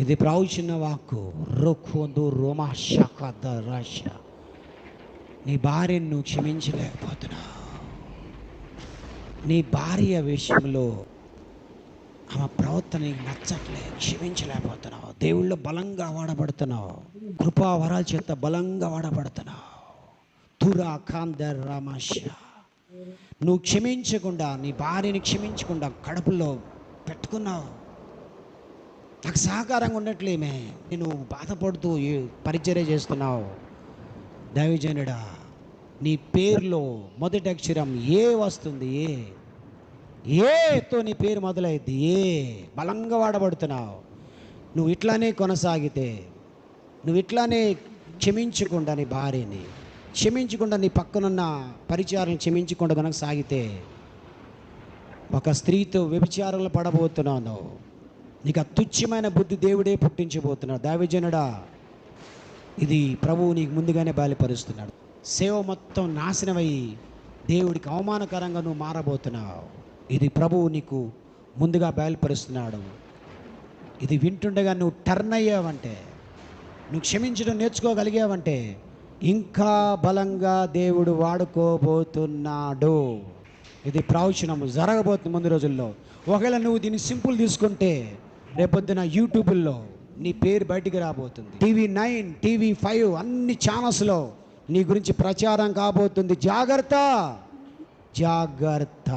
ఇది ప్రవచన వాక్కు. రొక్కొందు రోమాషకద రష. నీ భార్యను నువ్వు క్షమించలేకపోతున్నావు. నీ భార్య విషయంలో ఆమె ప్రవర్తన నీకు నచ్చట్లే, క్షమించలేకపోతున్నావు. దేవుళ్ళు బలంగా వాడబడుతున్నావు, కృపా వరాల చేత బలంగా వాడబడుతున్నావు. తురా కాందర్ రామాష. నువ్వు క్షమించకుండా, నీ భార్యని క్షమించకుండా కడుపులో పెట్టుకున్నావు. నాకు సహకారంగా ఉండట్లేమే, నేను బాధపడుతూ పరిచర్య చేస్తున్నావు. దైవజనుడా, నీ పేరులో మొదటి అక్షరం ఏ వస్తుంది? ఏతో నీ పేరు మొదలైద్ది. బలంగా వాడబడుతున్నావు. నువ్వు ఇట్లానే కొనసాగితే, నువ్వు ఇట్లానే క్షమించకుండా, నీ భార్యని క్షమించకుండా, నీ పక్కనున్న పరిచారాలను క్షమించకుండా కనుక సాగితే, ఒక స్త్రీతో వ్యభిచారంలో పడబోతున్నావు. నీకు తుచ్చమైన బుద్ధి దేవుడే పుట్టించబోతున్నాడు. దైవజనుడా, ఇది ప్రభువు నీకు ముందుగానే బయలుపరుస్తున్నాడు. సేవ మొత్తం నాశనమయ్యి దేవుడికి అవమానకరంగా నువ్వు మారబోతున్నావు. ఇది ప్రభువు నీకు ముందుగా బయలుపరుస్తున్నాడు. ఇది వింటుండగా నువ్వు టర్న్ అయ్యావంటే, నువ్వు క్షమించడం నేర్చుకోగలిగావంటే, ఇంకా బలంగా దేవుడు వాడుకోబోతున్నాడు. ఇది ప్రవచనము జరగబోతుంది ముందు రోజుల్లో. ఒకవేళ నువ్వు దీన్ని సింపుల్ తీసుకుంటే, రేపొద్దున యూట్యూబ్లో నీ పేరు బయటికి రాబోతుంది. TV9, TV5 అన్ని ఛానల్స్లో నీ గురించి ప్రచారం కాబోతుంది. జాగ్రత్త, జాగ్రత్త.